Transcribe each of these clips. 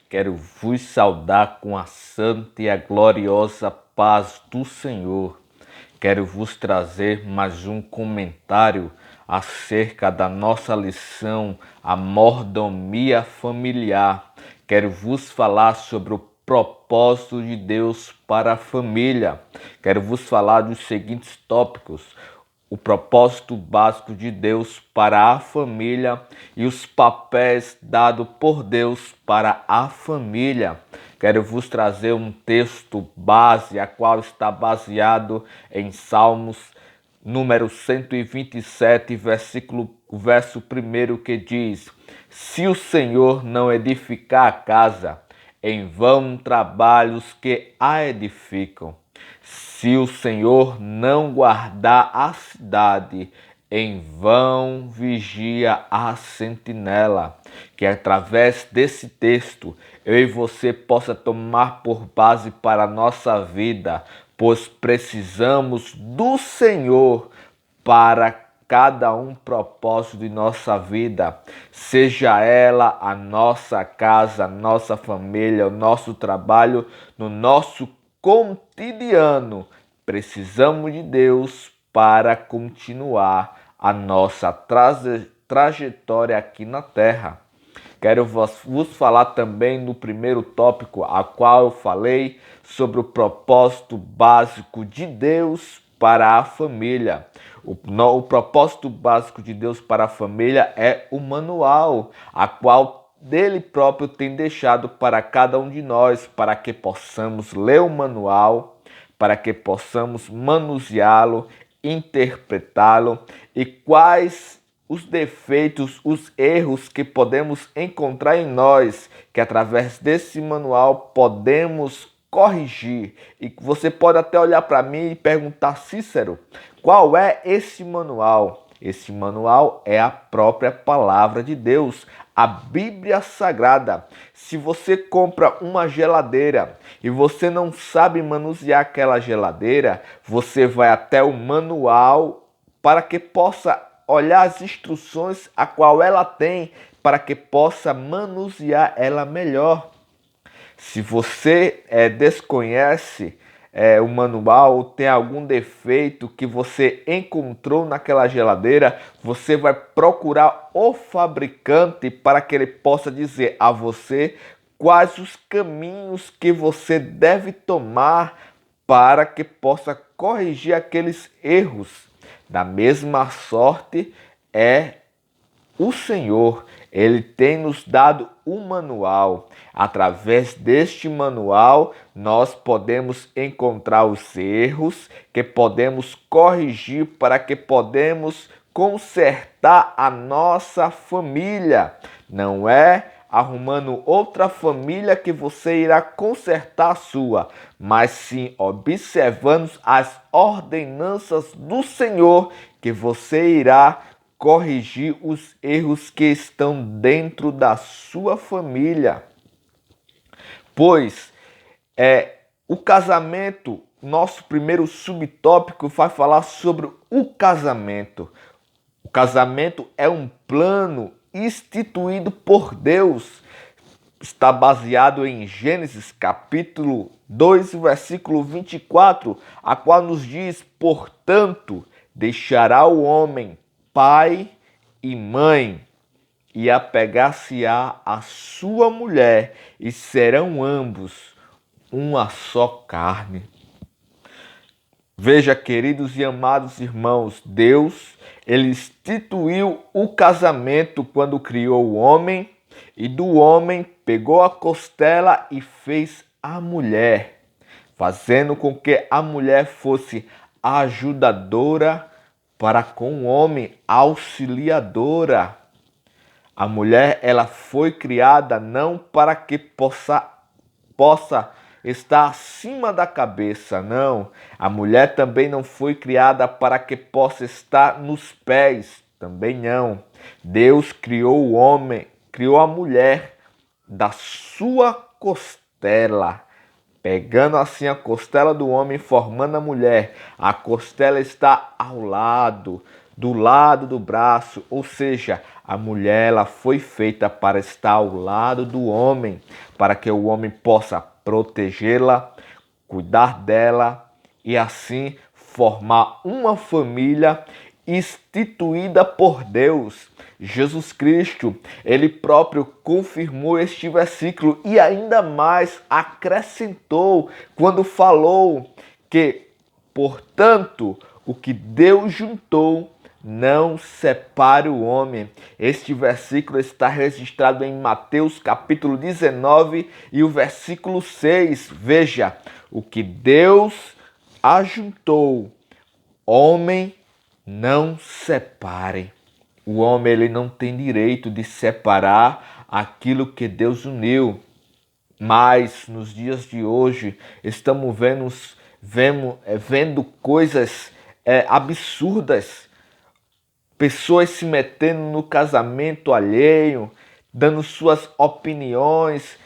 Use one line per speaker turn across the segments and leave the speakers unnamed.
Quero vos saudar com a santa e a gloriosa paz do Senhor. Quero vos trazer mais um comentário acerca da nossa lição, a mordomia familiar. Quero vos falar sobre o propósito de Deus para a família. Quero vos falar dos seguintes tópicos: o propósito básico de Deus para a família e os papéis dados por Deus para a família. Quero vos trazer um texto base, a qual está baseado em Salmos número 127, verso 1, que diz: Se o Senhor não edificar a casa, em vão trabalhos que a edificam. Se o Senhor não guardar a cidade, em vão vigia a sentinela. Que através desse texto eu e você possa tomar por base para a nossa vida, pois precisamos do Senhor para cada um propósito de nossa vida, seja ela a nossa casa, a nossa família, o nosso trabalho, no nosso cotidiano. Precisamos de Deus para continuar a nossa trajetória aqui na Terra. Quero vos falar também no primeiro tópico, a qual eu falei sobre o propósito básico de Deus para a família. O propósito básico de Deus para a família é o manual, a qual dele próprio tem deixado para cada um de nós, para que possamos ler o manual, para que possamos manuseá-lo, interpretá-lo e quais os defeitos, os erros que podemos encontrar em nós, que através desse manual podemos corrigir. E você pode até olhar para mim e perguntar: Cícero, qual é esse manual? Esse manual é a própria palavra de Deus, a Bíblia Sagrada. Se você compra uma geladeira e você não sabe manusear aquela geladeira, você vai até o manual para que possa olhar as instruções a qual ela tem, para que possa manusear ela melhor. Se você desconhece o manual, tem algum defeito que você encontrou naquela geladeira, você vai procurar o fabricante para que ele possa dizer a você quais os caminhos que você deve tomar para que possa corrigir aqueles erros. Da mesma sorte é o Senhor. Ele tem nos dado um manual. Através deste manual, nós podemos encontrar os erros que podemos corrigir para que podemos consertar a nossa família. Não é arrumando outra família que você irá consertar a sua, mas sim observando as ordenanças do Senhor que você irá corrigir os erros que estão dentro da sua família. Pois o casamento, nosso primeiro subtópico vai falar sobre o casamento. O casamento é um plano instituído por Deus. Está baseado em Gênesis capítulo 2, versículo 24, a qual nos diz: portanto, deixará o homem pai e mãe, e apegar-se-á a sua mulher, e serão ambos uma só carne. Veja, queridos e amados irmãos, Deus, ele instituiu o casamento quando criou o homem, e do homem pegou a costela e fez a mulher, fazendo com que a mulher fosse ajudadora para com o homem, auxiliadora. A mulher, ela foi criada não para que possa estar acima da cabeça, não. A mulher também não foi criada para que possa estar nos pés, também não. Deus criou o homem, criou a mulher da sua costela, pegando assim a costela do homem, formando a mulher. A costela está ao lado do lado do braço, ou seja, a mulher ela foi feita para estar ao lado do homem, para que o homem possa protegê-la, cuidar dela e assim formar uma família instituída por Deus. Jesus Cristo, ele próprio confirmou este versículo e ainda mais acrescentou quando falou que, portanto, o que Deus juntou, não separe o homem. Este versículo está registrado em Mateus capítulo 19 e o versículo 6. Veja, o que Deus ajuntou, homem não separe. O homem ele não tem direito de separar aquilo que Deus uniu. Mas nos dias de hoje estamos vendo coisas absurdas. Pessoas se metendo no casamento alheio, dando suas opiniões,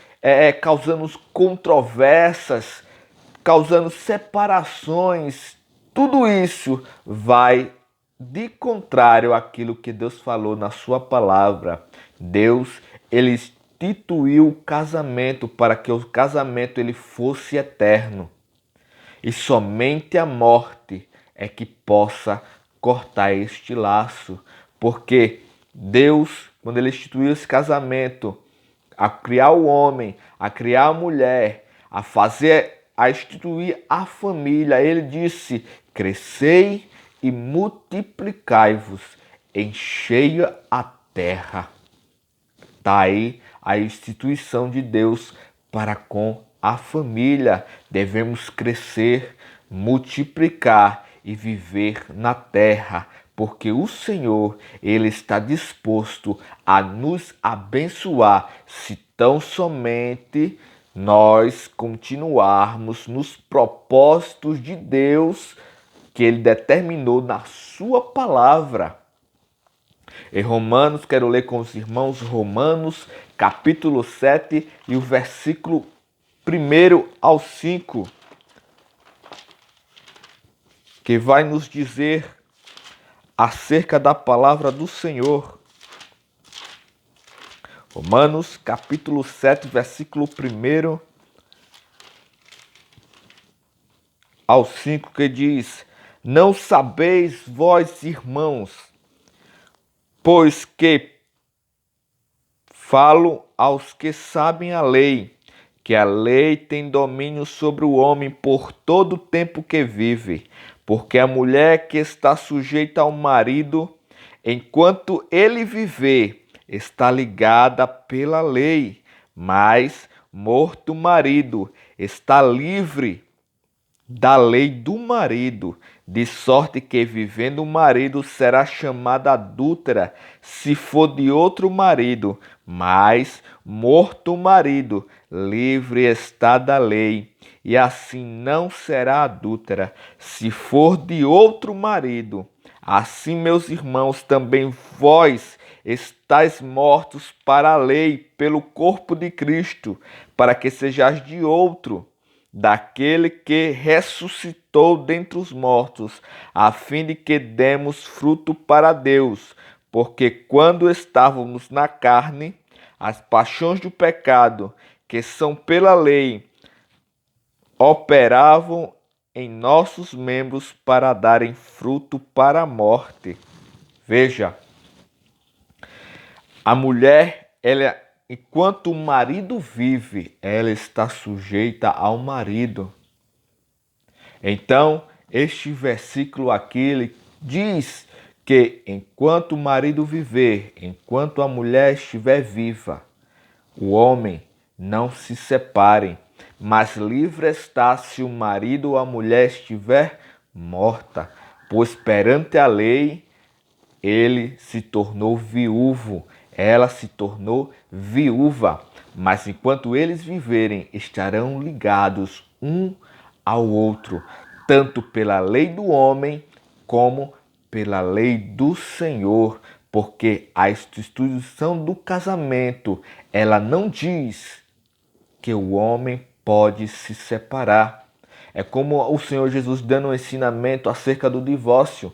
causando controvérsias, causando separações. Tudo isso vai de contrário àquilo que Deus falou na sua palavra. Deus, ele instituiu o casamento para que o casamento ele fosse eterno. E somente a morte é que possa cortar este laço. Porque Deus, quando ele instituiu esse casamento, a criar o homem, a criar a mulher, a instituir a família, ele disse: crescei e multiplicai-vos, enchei a terra. Está aí a instituição de Deus para com a família. Devemos crescer, multiplicar e viver na terra, porque o Senhor, ele está disposto a nos abençoar se tão somente nós continuarmos nos propósitos de Deus que ele determinou na sua palavra. Em Romanos, quero ler com os irmãos Romanos, capítulo 7 e o versículo 1 ao 5, que vai nos dizer acerca da palavra do Senhor. Romanos, capítulo 7, versículo 1 ao 5, que diz: não sabeis vós, irmãos, pois que falo aos que sabem a lei, que a lei tem domínio sobre o homem por todo o tempo que vive, porque a mulher que está sujeita ao marido, enquanto ele viver, está ligada pela lei, mas morto o marido, está livre da lei do marido, de sorte que vivendo o marido será chamada adúltera se for de outro marido, mas morto o marido, livre está da lei, e assim não será adúltera se for de outro marido. Assim, meus irmãos, também vós estáis mortos para a lei pelo corpo de Cristo, para que sejais de outro, daquele que ressuscitou dentre os mortos, a fim de que demos fruto para Deus. Porque quando estávamos na carne, as paixões do pecado, que são pela lei, operavam em nossos membros para darem fruto para a morte. Veja, a mulher, enquanto o marido vive, ela está sujeita ao marido. Então, este versículo aqui ele diz que enquanto o marido viver, enquanto a mulher estiver viva, o homem não se separem, mas livre está se o marido ou a mulher estiver morta, pois perante a lei ele se tornou viúvo, ela se tornou viúva, mas enquanto eles viverem, estarão ligados um ao outro, tanto pela lei do homem como pela lei do Senhor, porque a instituição do casamento, ela não diz que o homem pode se separar. É como o Senhor Jesus dando um ensinamento acerca do divórcio,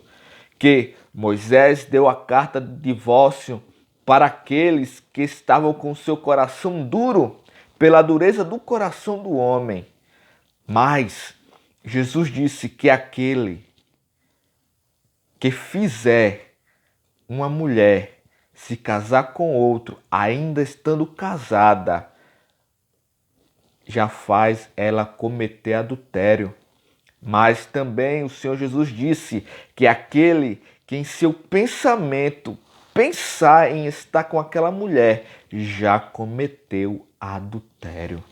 que Moisés deu a carta de divórcio para aqueles que estavam com seu coração duro, pela dureza do coração do homem. Mas Jesus disse que aquele que fizer uma mulher se casar com outro, ainda estando casada, já faz ela cometer adultério. Mas também o Senhor Jesus disse que aquele que em seu pensamento pensar em estar com aquela mulher já cometeu adultério.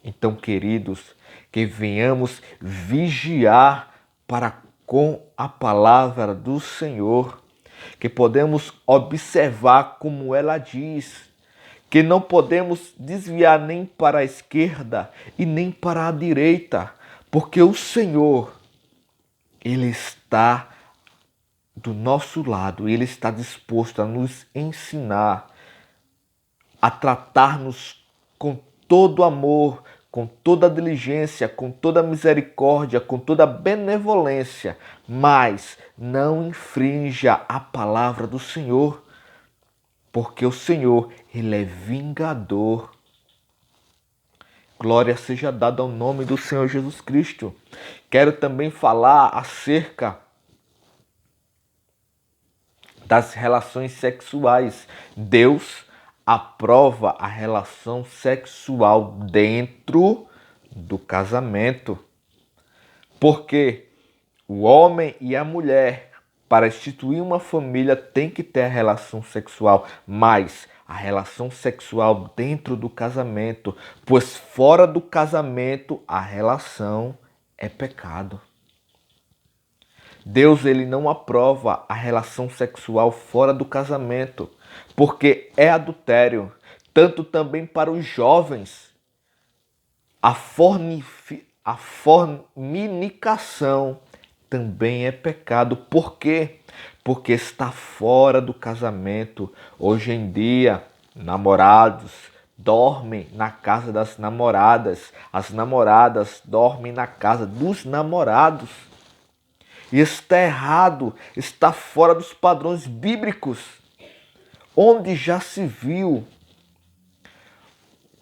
Então, queridos, que venhamos vigiar para com a palavra do Senhor, que podemos observar como ela diz, que não podemos desviar nem para a esquerda e nem para a direita, porque o Senhor, Ele está do nosso lado, Ele está disposto a nos ensinar, a tratar-nos com todo amor, com toda diligência, com toda misericórdia, com toda benevolência, mas não infrinja a palavra do Senhor, porque o Senhor, Ele é vingador. Glória seja dada ao nome do Senhor Jesus Cristo. Quero também falar acerca das relações sexuais. Deus aprova a relação sexual dentro do casamento. Porque o homem e a mulher, para instituir uma família, tem que ter a relação sexual, mas a relação sexual dentro do casamento, pois fora do casamento a relação é pecado. Deus, ele não aprova a relação sexual fora do casamento, porque é adultério. Tanto também para os jovens, a fornicação também é pecado. Por quê? Porque está fora do casamento. Hoje em dia, namorados dormem na casa das namoradas, as namoradas dormem na casa dos namorados. E está errado, está fora dos padrões bíblicos, onde já se viu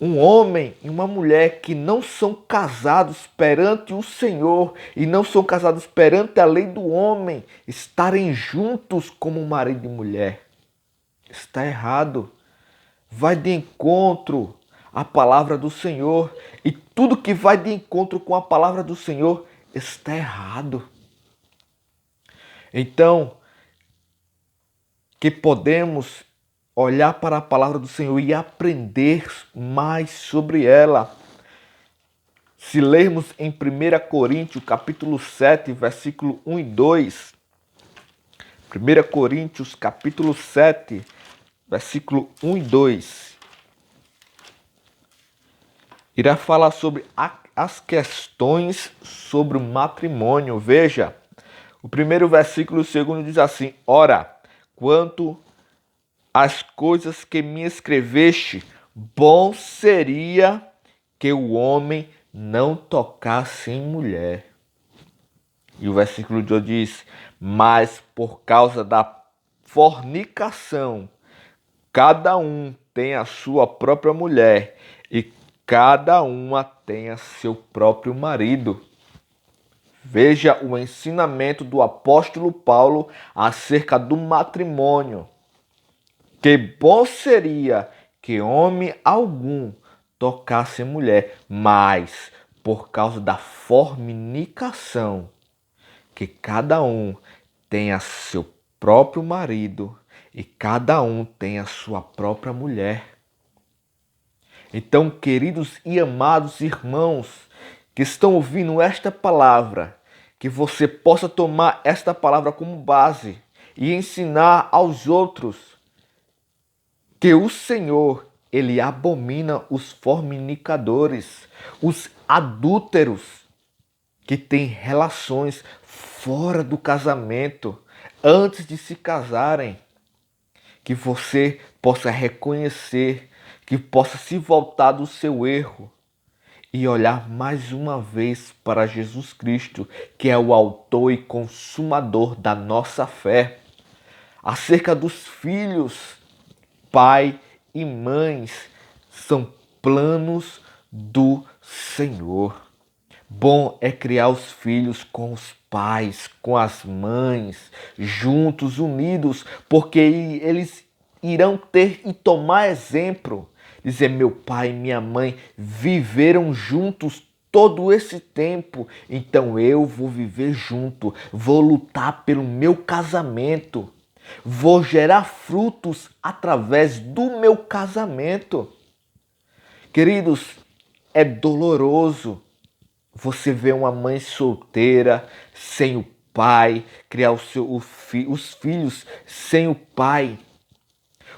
um homem e uma mulher que não são casados perante o Senhor e não são casados perante a lei do homem estarem juntos como marido e mulher. Está errado. Vai de encontro à palavra do Senhor, e tudo que vai de encontro com a palavra do Senhor está errado. Então, que podemos olhar para a palavra do Senhor e aprender mais sobre ela. Se lermos em 1 Coríntios, capítulo 7, versículo 1 e 2, 1 Coríntios, capítulo 7, versículo 1 e 2, irá falar sobre as questões sobre o matrimônio. Veja, o primeiro versículo, o segundo diz assim: ora, quanto às coisas que me escreveste, bom seria que o homem não tocasse em mulher. E o versículo de hoje diz: mas por causa da fornicação, cada um tem a sua própria mulher e cada uma tem a seu próprio marido. Veja o ensinamento do apóstolo Paulo acerca do matrimônio. Que bom seria que homem algum tocasse em mulher, mas por causa da fornicação, que cada um tenha seu próprio marido e cada um tenha a sua própria mulher. Então, queridos e amados irmãos que estão ouvindo esta palavra, que você possa tomar esta palavra como base e ensinar aos outros que o Senhor, Ele abomina os fornicadores, os adúlteros, que têm relações fora do casamento, antes de se casarem. Que você possa reconhecer, que possa se voltar do seu erro e olhar mais uma vez para Jesus Cristo, que é o autor e consumador da nossa fé. Acerca dos filhos, pai e mães são planos do Senhor. Bom é criar os filhos com os pais, com as mães, juntos, unidos, porque eles irão ter e tomar exemplo. Dizer, meu pai e minha mãe viveram juntos todo esse tempo, então eu vou viver junto, vou lutar pelo meu casamento, vou gerar frutos através do meu casamento. Queridos, é doloroso você vê uma mãe solteira, sem o pai, criar os filhos sem o pai.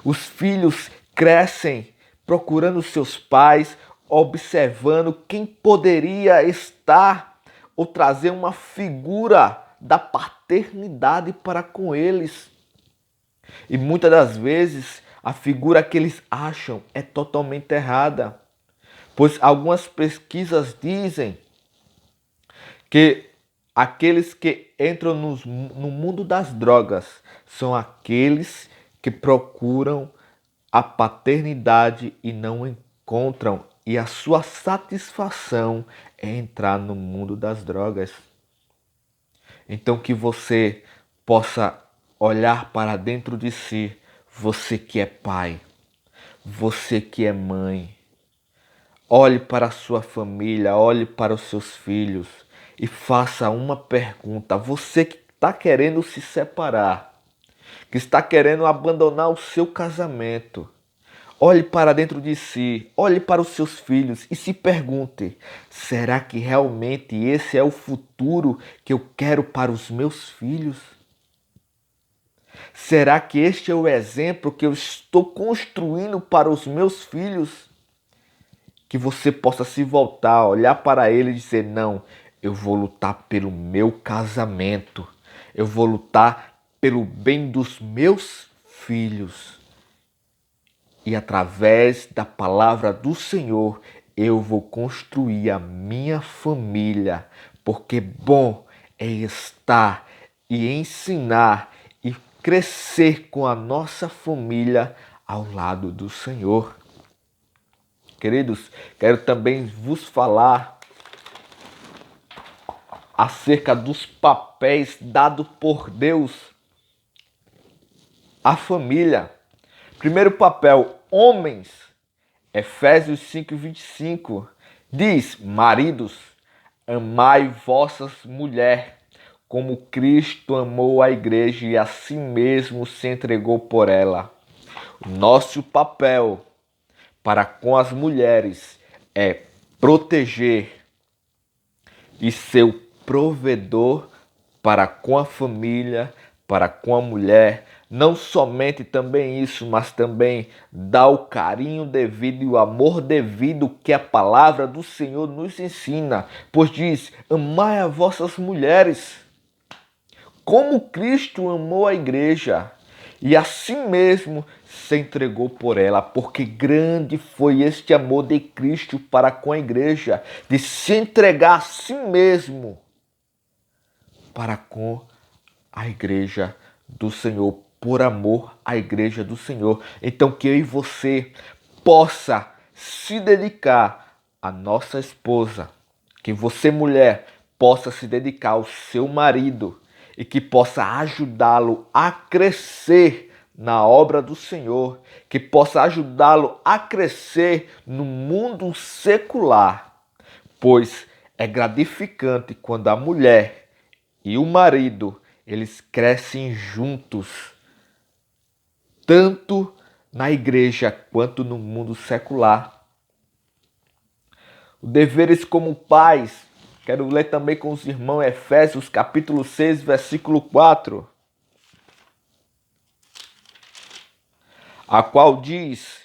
Os filhos crescem procurando seus pais, observando quem poderia estar ou trazer uma figura da paternidade para com eles. E muitas das vezes a figura que eles acham é totalmente errada, pois algumas pesquisas dizem que aqueles que entram no mundo das drogas são aqueles que procuram a paternidade e não encontram, e a sua satisfação é entrar no mundo das drogas. Então que você possa olhar para dentro de si, você que é pai, você que é mãe. Olhe para a sua família, olhe para os seus filhos e faça uma pergunta. Você que está querendo se separar, que está querendo abandonar o seu casamento, olhe para dentro de si, olhe para os seus filhos e se pergunte: será que realmente esse é o futuro que eu quero para os meus filhos? Será que este é o exemplo que eu estou construindo para os meus filhos? Que você possa se voltar, olhar para ele e dizer: não, eu vou lutar pelo meu casamento, eu vou lutar pelo bem dos meus filhos. E através da palavra do Senhor, eu vou construir a minha família, porque bom é estar e ensinar e crescer com a nossa família ao lado do Senhor. Queridos, quero também vos falar acerca dos papéis dados por Deus à família. Primeiro papel, homens. Efésios 5:25 diz: maridos, amai vossas mulheres, como Cristo amou a igreja e a si mesmo se entregou por ela. O nosso papel para com as mulheres é proteger e ser o provedor para com a família, para com a mulher. Não somente também isso, mas também dar o carinho devido e o amor devido que a palavra do Senhor nos ensina. Pois diz: amai as vossas mulheres, como Cristo amou a igreja e assim mesmo se entregou por ela, porque grande foi este amor de Cristo para com a igreja, de se entregar a si mesmo para com a igreja do Senhor, por amor à igreja do Senhor. Então que eu e você possa se dedicar à nossa esposa, que você, mulher, possa se dedicar ao seu marido e que possa ajudá-lo a crescer na obra do Senhor, que possa ajudá-lo a crescer no mundo secular, pois é gratificante quando a mulher e o marido, eles crescem juntos, tanto na igreja quanto no mundo secular. Os deveres como pais, quero ler também com os irmãos Efésios capítulo 6, versículo 4. A qual diz: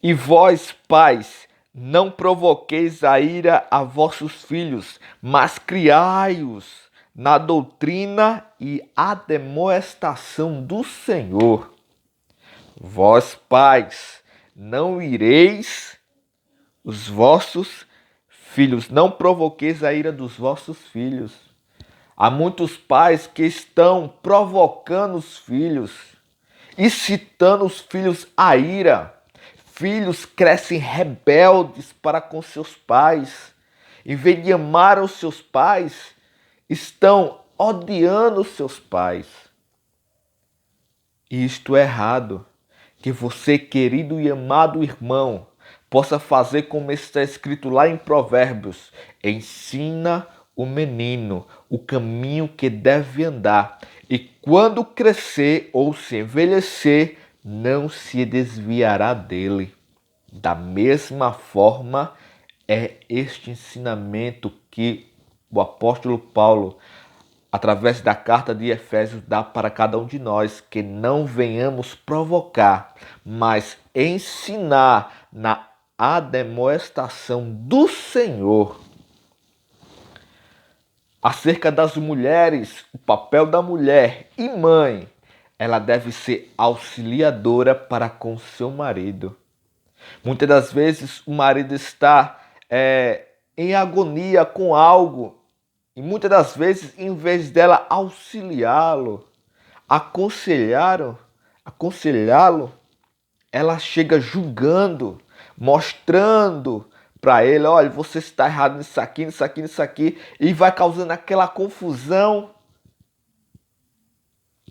e vós, pais, não provoqueis a ira a vossos filhos, mas criai-os na doutrina e admoestação do Senhor. Vós, pais, não ireis os vossos Filhos, não provoqueis a ira dos vossos filhos. Há muitos pais que estão provocando os filhos, incitando os filhos à ira. Filhos crescem rebeldes para com seus pais. Em vez de amar os seus pais, estão odiando os seus pais. E isto é errado. Que você, querido e amado irmão, possa fazer como está escrito lá em Provérbios: ensina o menino o caminho que deve andar, e quando crescer ou se envelhecer, não se desviará dele. Da mesma forma, é este ensinamento que o apóstolo Paulo, através da carta de Efésios, dá para cada um de nós, que não venhamos provocar, mas ensinar na admoestação do Senhor. Acerca das mulheres, o papel da mulher e mãe, ela deve ser auxiliadora para com seu marido. Muitas das vezes o marido está em agonia com algo, e muitas das vezes, em vez dela auxiliá-lo, aconselhá-lo, ela chega julgando, mostrando para ele: olha, você está errado nisso aqui, nisso aqui, nisso aqui, e vai causando aquela confusão.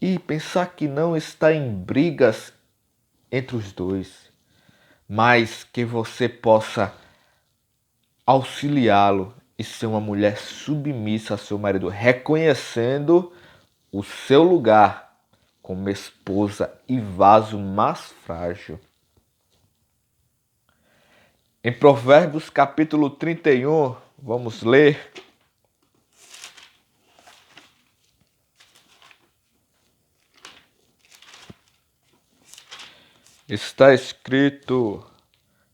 E pensar que não está em brigas entre os dois, mas que você possa auxiliá-lo e ser uma mulher submissa a seu marido, reconhecendo o seu lugar como esposa e vaso mais frágil. Em Provérbios capítulo 31, vamos ler. Está escrito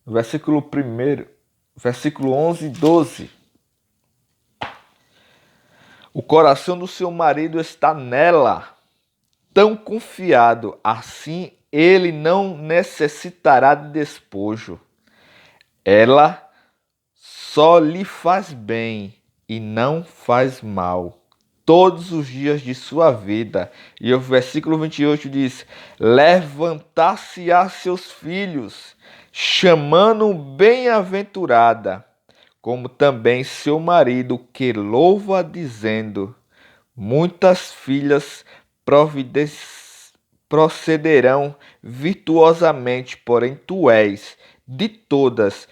no versículo 1, versículo 11 e 12. O coração do seu marido está nela, tão confiado, assim ele não necessitará de despojo. Ela só lhe faz bem e não faz mal todos os dias de sua vida. E o versículo 28 diz: levantar-se-á seus filhos, chamando bem-aventurada, como também seu marido, que louva, dizendo: muitas filhas procederão virtuosamente, porém tu és de todas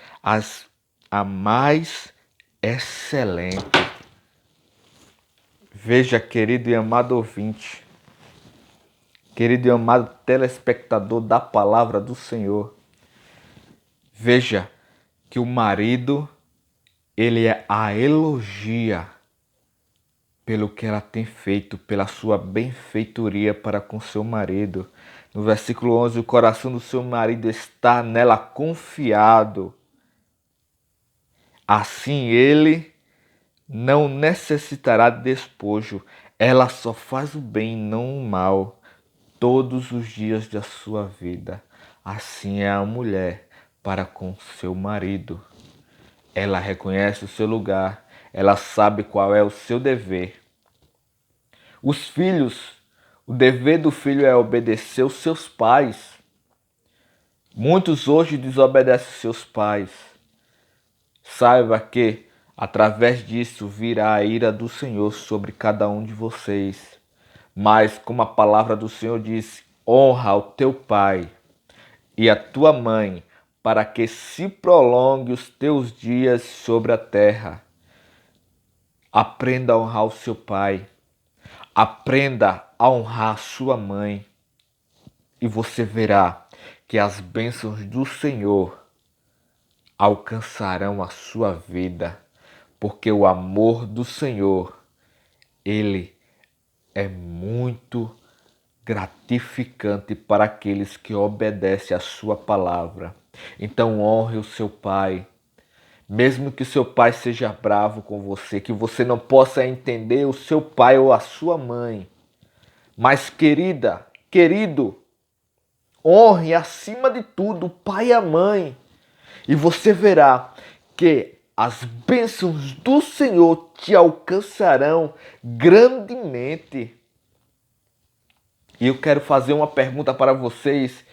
a mais excelente. Veja, querido e amado ouvinte, querido e amado telespectador da palavra do Senhor, veja que o marido, ele a elogia pelo que ela tem feito, pela sua benfeitoria para com seu marido. No versículo 11, o coração do seu marido está nela confiado. Assim ele não necessitará de despojo. Ela só faz o bem, não o mal, todos os dias da sua vida. Assim é a mulher para com seu marido. Ela reconhece o seu lugar, ela sabe qual é o seu dever. Os filhos, o dever do filho é obedecer os seus pais. Muitos hoje desobedecem seus pais. Saiba que, através disso, virá a ira do Senhor sobre cada um de vocês. Mas, como a palavra do Senhor diz, honra o teu pai e a tua mãe, para que se prolongue os teus dias sobre a terra. Aprenda a honrar o seu pai. Aprenda a honrar a sua mãe. E você verá que as bênçãos do Senhor alcançarão a sua vida, porque o amor do Senhor, ele é muito gratificante para aqueles que obedecem a sua palavra. Então honre o seu pai, mesmo que seu pai seja bravo com você, que você não possa entender o seu pai ou a sua mãe. Mas querida, querido, honre acima de tudo o pai e a mãe. E você verá que as bênçãos do Senhor te alcançarão grandemente. E eu quero fazer uma pergunta para vocês,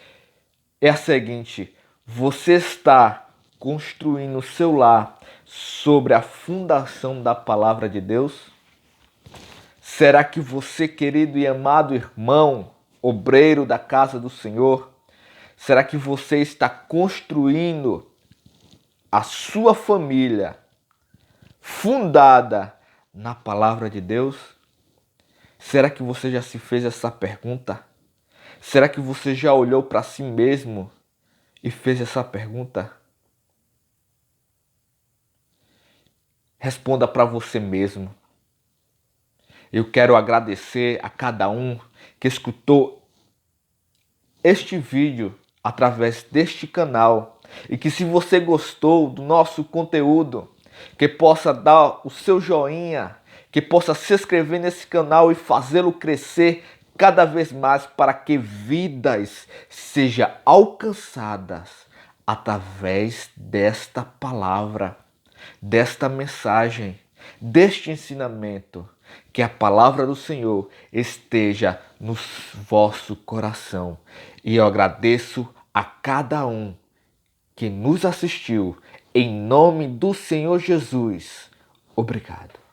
é a seguinte: você está construindo o seu lar sobre a fundação da palavra de Deus? Será que você, querido e amado irmão, obreiro da casa do Senhor, será que você está construindo a sua família fundada na palavra de Deus? Será que você já se fez essa pergunta? Será que você já olhou para si mesmo e fez essa pergunta? Responda para você mesmo. Eu quero agradecer a cada um que escutou este vídeo através deste canal e que, se você gostou do nosso conteúdo, que possa dar o seu joinha, que possa se inscrever nesse canal e fazê-lo crescer cada vez mais para que vidas sejam alcançadas através desta palavra, desta mensagem, deste ensinamento. Que a palavra do Senhor esteja no vosso coração. E eu agradeço a cada um que nos assistiu. Em nome do Senhor Jesus. Obrigado.